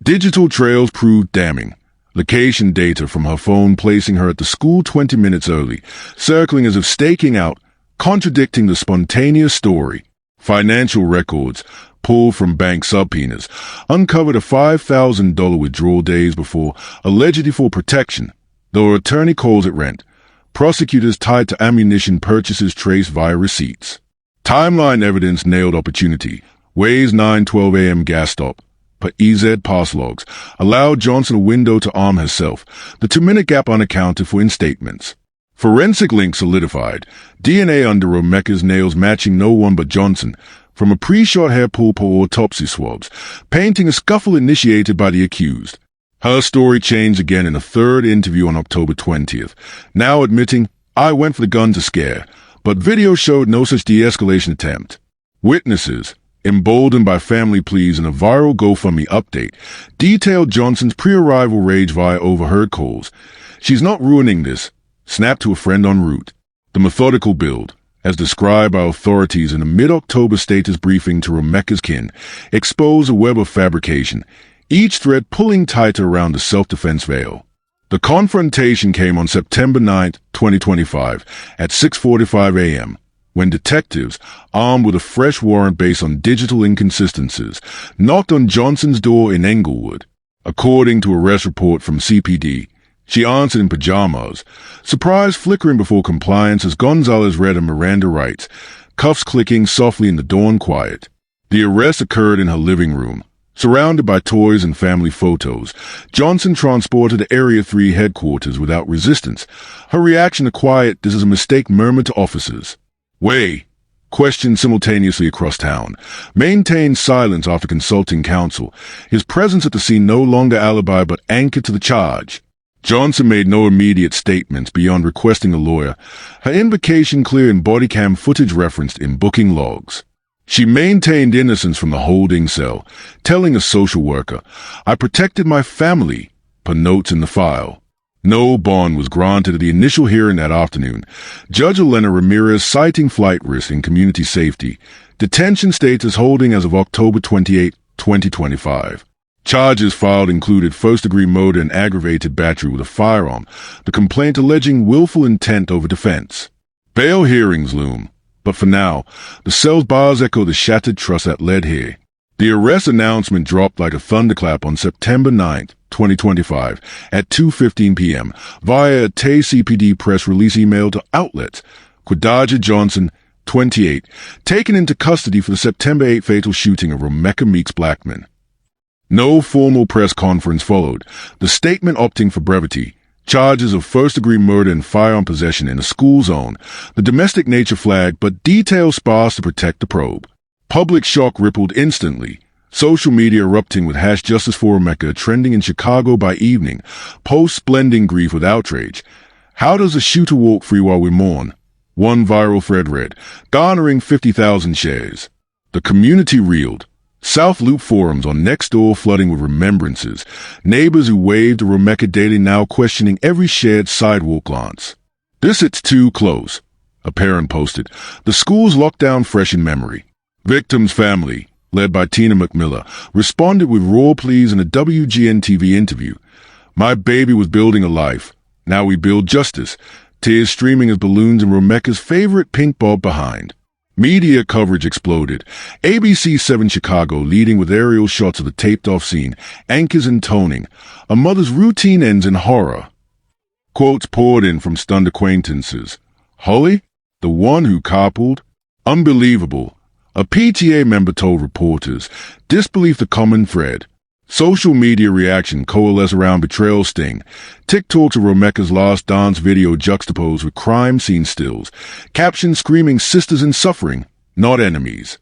Digital trails proved damning. Location data from her phone placing her at the school 20 minutes early, circling as if staking out, contradicting the spontaneous story. Financial records, pulled from bank subpoenas, uncovered a $5,000 withdrawal days before, allegedly for protection, though her attorney calls it rent. Prosecutors tied to ammunition purchases traced via receipts. Timeline evidence nailed opportunity. Way's 9:12 a.m. gas stop, per EZ pass logs, allowed Johnson a window to arm herself, the 2-minute gap unaccounted for in statements. Forensic links solidified, DNA under Romeca's nails matching no one but Johnson, from a pre-shot hair pull per autopsy swabs, painting a scuffle initiated by the accused. Her story changed again in a third interview on October 20th, now admitting, "I went for the gun to scare," but video showed no such de-escalation attempt. Witnesses, emboldened by family pleas and a viral GoFundMe update, detailed Johnson's pre-arrival rage via overheard calls. "She's not ruining this," snapped to a friend en route. The methodical build, as described by authorities in a mid-October status briefing to Romeca's kin, exposed a web of fabrication, each thread pulling tighter around the self-defense veil. The confrontation came on September 9, 2025, at 6:45 a.m., when detectives, armed with a fresh warrant based on digital inconsistencies, knocked on Johnson's door in Englewood. According to arrest report from CPD, she answered in pajamas, surprise flickering before compliance as Gonzalez read her Miranda rights, cuffs clicking softly in the dawn quiet. The arrest occurred in her living room. Surrounded by toys and family photos, Johnson transported to Area 3 headquarters without resistance. Her reaction to quiet, "This is a mistake," murmured to officers. Way, questioned simultaneously across town, maintained silence after consulting counsel, his presence at the scene no longer alibi but anchored to the charge. Johnson made no immediate statements beyond requesting a lawyer, her invocation clear in body cam footage referenced in booking logs. She maintained innocence from the holding cell, telling a social worker, "I protected my family," per notes in the file. No bond was granted at the initial hearing that afternoon. Judge Elena Ramirez citing flight risk and community safety, detention status holding as of October 28, 2025. Charges filed included first-degree murder and aggravated battery with a firearm, the complaint alleging willful intent over defense. Bail hearings loom, but for now, the cell's bars echo the shattered trust that led here. The arrest announcement dropped like a thunderclap on September 9, 2025, at 2:15 p.m. via a Tay CPD press release email to outlets. Quadaja Johnson, 28, taken into custody for the September 8 fatal shooting of Romeca Meeks Blackman. No formal press conference followed, the statement opting for brevity. Charges of first-degree murder and firearm possession in a school zone, the domestic nature flagged, but details sparse to protect the probe. Public shock rippled instantly, social media erupting with #Justice for Romeca trending in Chicago by evening, posts blending grief with outrage. "How does a shooter walk free while we mourn?" One viral thread read, garnering 50,000 shares. The community reeled. South Loop forums on Nextdoor flooding with remembrances, neighbors who waved to Romeca daily now questioning every shared sidewalk glance. "This hits too close," a parent posted, the school's lockdown fresh in memory. Victim's family, led by Tina McMillan, responded with raw pleas in a WGN-TV interview. "My baby was building a life. Now we build justice." Tears streaming as balloons in Romeca's favorite pink bob behind. Media coverage exploded. ABC 7 Chicago leading with aerial shots of the taped-off scene, anchors intoning. A mother's routine ends in horror. Quotes poured in from stunned acquaintances. "Holly? The one who carpooled? Unbelievable." A PTA member told reporters. Disbelief the common thread. Social media reaction coalesced around betrayal sting. TikTok to Romeca's last dance video juxtaposed with crime scene stills. Captions screaming sisters in suffering, not enemies.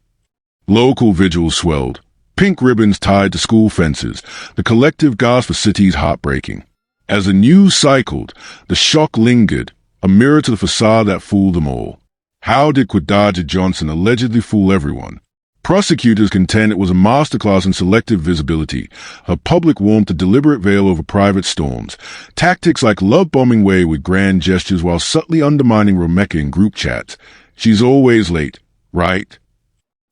Local vigils swelled. Pink ribbons tied to school fences. The collective gasp for cities heartbreaking. As the news cycled, the shock lingered, a mirror to the facade that fooled them all. How did Quadaja Johnson allegedly fool everyone? Prosecutors contend it was a masterclass in selective visibility, her public warmth a deliberate veil over private storms, tactics like love-bombing way with grand gestures while subtly undermining Romeca in group chats. She's always late, right?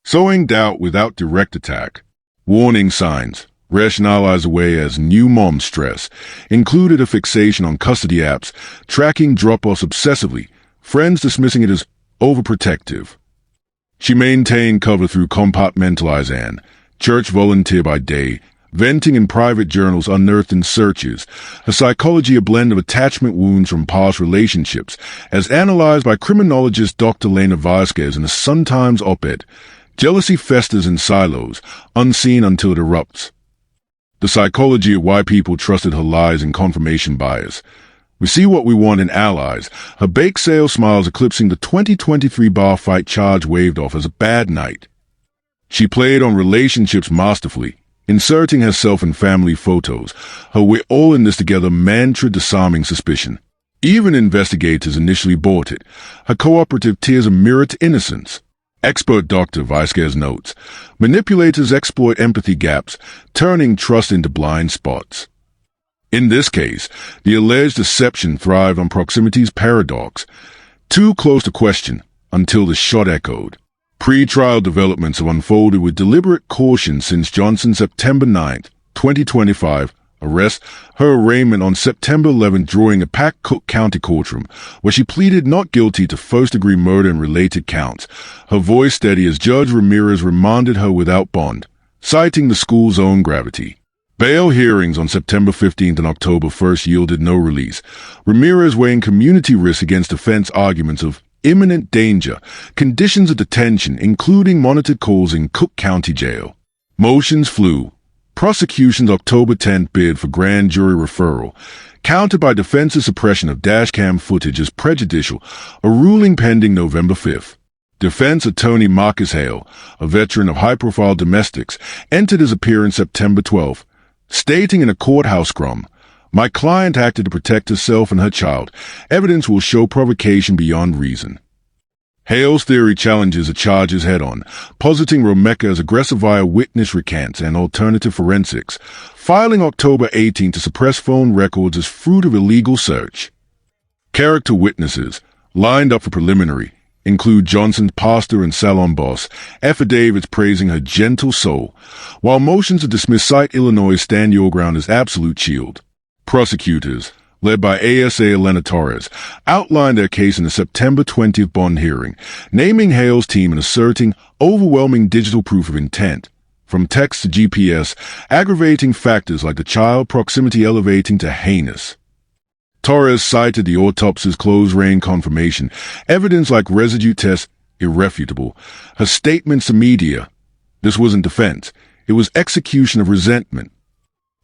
Sowing doubt without direct attack. Warning signs, rationalized away as new mom stress, included a fixation on custody apps, tracking drop-offs obsessively, friends dismissing it as overprotective. She maintained cover through compartmentalization, church volunteer by day, venting in private journals unearthed in searches, her psychology a blend of attachment wounds from past relationships, as analyzed by criminologist Dr. Lena Vasquez in a Sun-Times op-ed. Jealousy festers in silos, unseen until it erupts. The psychology of why people trusted her lies and confirmation bias. We see what we want in allies. Her bake sale smiles eclipsing the 2023 bar fight charge waved off as a bad night. She played on relationships masterfully, inserting herself in family photos, her "we're all in this together" mantra disarming suspicion. Even investigators initially bought it. Her cooperative tears a mirror to innocence. Expert Dr. Vasquez notes, manipulators exploit empathy gaps, turning trust into blind spots. In this case, the alleged deception thrived on proximity's paradox. Too close to question until the shot echoed. Pre-trial developments have unfolded with deliberate caution since Johnson's September 9, 2025, arrest, her arraignment on September 11 drawing a packed Cook County courtroom, where she pleaded not guilty to first-degree murder and related counts, her voice steady as Judge Ramirez remanded her without bond, citing the school's own gravity. Bail hearings on September 15 and October 1 yielded no release. Ramirez weighing community risk against defense arguments of imminent danger, conditions of detention, including monitored calls in Cook County Jail. Motions flew. Prosecution's October 10 bid for grand jury referral, countered by defense's suppression of dashcam footage as prejudicial, a ruling pending November 5. Defense attorney Marcus Hale, a veteran of high-profile domestics, entered his appearance September 12. Stating in a courthouse scrum, "My client acted to protect herself and her child. Evidence will show provocation beyond reason." Hale's theory challenges the charges head-on, positing Romeca as aggressive via witness recants and alternative forensics, filing October 18 to suppress phone records as fruit of illegal search. Character witnesses, lined up for preliminary, include Johnson's pastor and salon boss, affidavits praising her gentle soul, while motions to dismiss cite Illinois stand your ground as absolute shield. Prosecutors, led by ASA Elena Torres, outlined their case in the September 20th bond hearing, naming Hale's team and asserting overwhelming digital proof of intent, from text to GPS, aggravating factors like the child proximity elevating to heinous. Torres cited the autopsy's close-range confirmation, evidence like residue tests, irrefutable. Her statements to media, this wasn't defense, it was execution of resentment.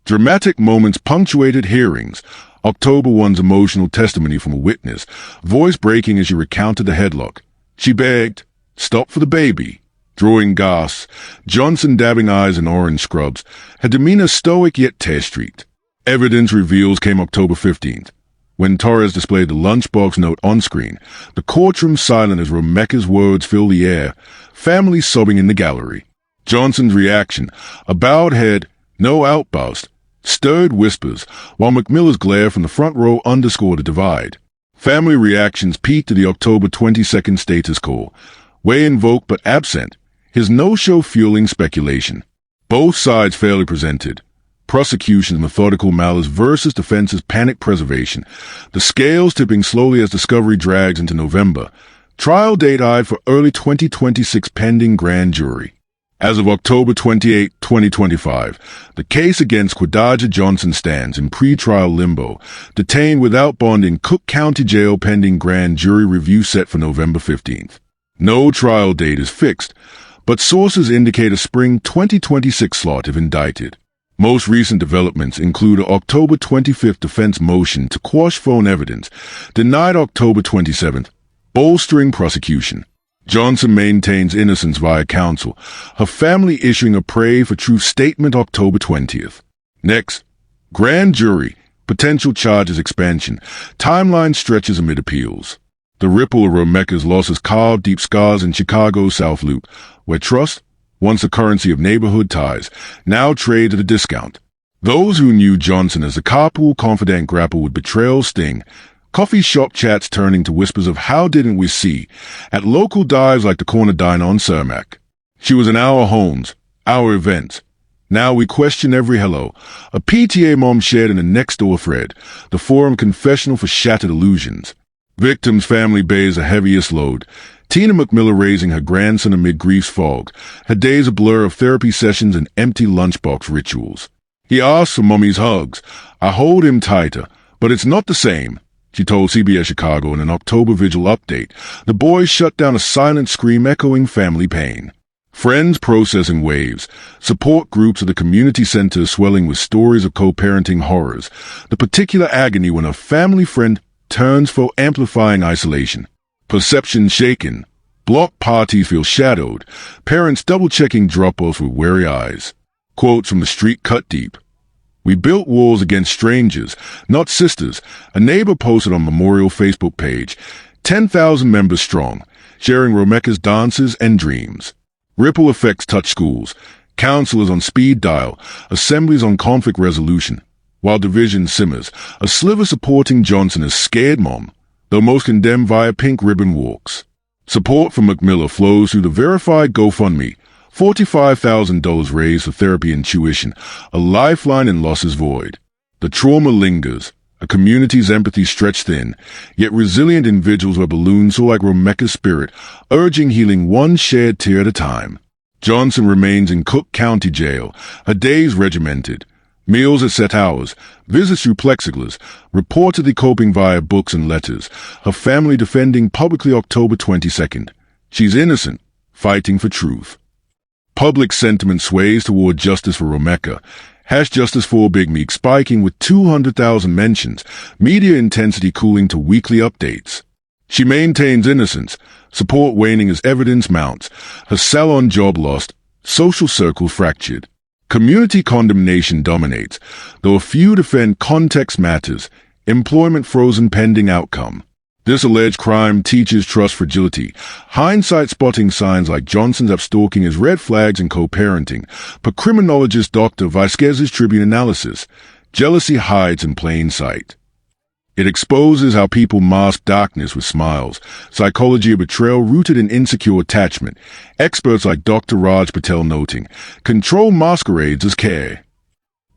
Dramatic moments punctuated hearings. October 1's emotional testimony from a witness, voice breaking as she recounted the headlock. She begged, "Stop for the baby." Drawing gasps, Johnson dabbing eyes in orange scrubs, her demeanor stoic yet tear-streaked. Evidence reveals came October 15th. When Torres displayed the lunchbox note on screen, the courtroom silent as Romeca's words filled the air, family sobbing in the gallery. Johnson's reaction, a bowed head, no outburst, stirred whispers, while McMiller's glare from the front row underscored a divide. Family reactions peaked at the October 22nd status call. Way invoked but absent, his no-show fueling speculation. Both sides fairly presented. Prosecution's methodical malice versus defense's panic preservation. The scales tipping slowly as discovery drags into November. Trial date eyed for early 2026 pending grand jury. As of October 28, 2025, the case against Quadaja Johnson stands in pre-trial limbo, detained without bond in Cook County Jail pending grand jury review set for November 15th. No trial date is fixed, but sources indicate a spring 2026 slot if indicted. Most recent developments include an October 25th defense motion to quash phone evidence, denied October 27th, bolstering prosecution. Johnson maintains innocence via counsel, her family issuing a pray for truth statement October 20th. Next, grand jury, potential charges expansion, timeline stretches amid appeals. The ripple of Romeca's losses carved deep scars in Chicago's South Loop, where trust, once a currency of neighborhood ties, now trade at a discount. Those who knew Johnson as a carpool confidant grapple with betrayal sting, coffee shop chats turning to whispers of how didn't we see, at local dives like the Corner Diner on Cermak. She was in our homes, our events. Now we question every hello. A PTA mom shared in a next-door thread, the forum confessional for shattered illusions. Victim's family bears the heaviest load. Tina McMiller raising her grandson amid grief's fog, her days a blur of therapy sessions and empty lunchbox rituals. He asks for mommy's hugs. I hold him tighter, but it's not the same, she told CBS Chicago in an October Vigil update. The boys shut down a silent scream echoing family pain. Friends processing waves, support groups at the community center swelling with stories of co-parenting horrors, the particular agony when a family friend turns for amplifying isolation. Perception shaken. Block parties feel shadowed. Parents double-checking drop-offs with wary eyes. Quotes from the street cut deep. We built walls against strangers, not sisters, a neighbor posted on Memorial Facebook page. 10,000 members strong, sharing Romeca's dances and dreams. Ripple effects touch schools. Counselors on speed dial. Assemblies on conflict resolution. While division simmers, a sliver supporting Johnson as scared mom, though most condemned via pink ribbon walks. Support for McMiller flows through the verified GoFundMe, $45,000 raised for therapy and tuition, a lifeline in Losos void. The trauma lingers, a community's empathy stretched thin, yet resilient individuals were balloons so like Romeca's spirit, urging healing one shared tear at a time. Johnson remains in Cook County Jail, her days regimented. Meals at set hours, visits through plexiglass, reportedly coping via books and letters, her family defending publicly October 22nd. She's innocent, fighting for truth. Public sentiment sways toward justice for Romeca. #Justice for Big Meek spiking with 200,000 mentions, media intensity cooling to weekly updates. She maintains innocence, support waning as evidence mounts, her salon job lost, social circles fractured. Community condemnation dominates, though a few defend context matters, employment frozen pending outcome. This alleged crime teaches trust fragility, hindsight spotting signs like Johnson's upstalking as red flags in co-parenting, but criminologist Dr. Vasquez's Tribune analysis, jealousy hides in plain sight. It exposes how people mask darkness with smiles, psychology of betrayal rooted in insecure attachment, experts like Dr. Raj Patel noting, control masquerades as care.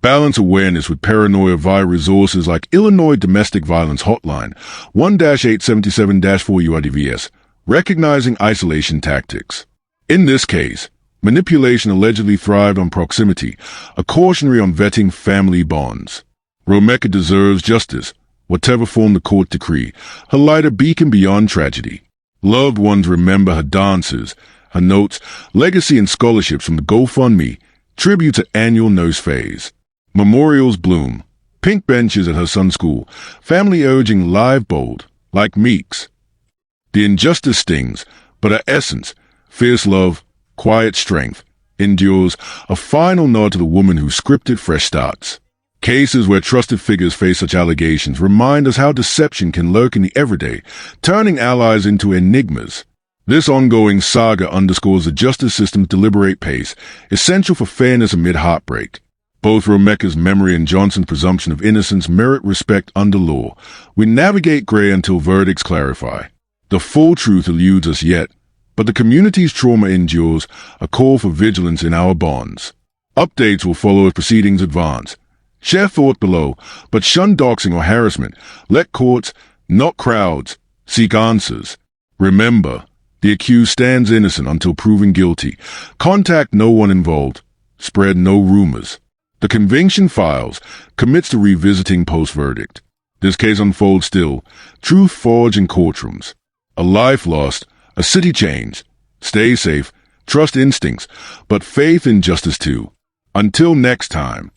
Balance awareness with paranoia via resources like Illinois Domestic Violence Hotline, 1-877-4UIDVS, recognizing isolation tactics. In this case, manipulation allegedly thrived on proximity, a cautionary on vetting family bonds. Romeca deserves justice, whatever form the court decree, her light a beacon beyond tragedy. Loved ones remember her dances, her notes, legacy and scholarships from the GoFundMe, tribute to annual nurse phase. Memorials bloom, pink benches at her son's school, family urging live bold, like Meeks. The injustice stings, but her essence, fierce love, quiet strength, endures, a final nod to the woman who scripted fresh starts. Cases where trusted figures face such allegations remind us how deception can lurk in the everyday, turning allies into enigmas. This ongoing saga underscores the justice system's deliberate pace, essential for fairness amid heartbreak. Both Romeca's memory and Johnson's presumption of innocence merit respect under law. We navigate gray until verdicts clarify. The full truth eludes us yet, but the community's trauma endures, a call for vigilance in our bonds. Updates will follow as proceedings advance. Share thought below, but shun doxing or harassment. Let courts, not crowds, seek answers. Remember, the accused stands innocent until proven guilty. Contact no one involved. Spread no rumors. The conviction files commits to revisiting post-verdict. This case unfolds still. Truth forged in courtrooms. A life lost, a city changed. Stay safe, trust instincts, but faith in justice too. Until next time.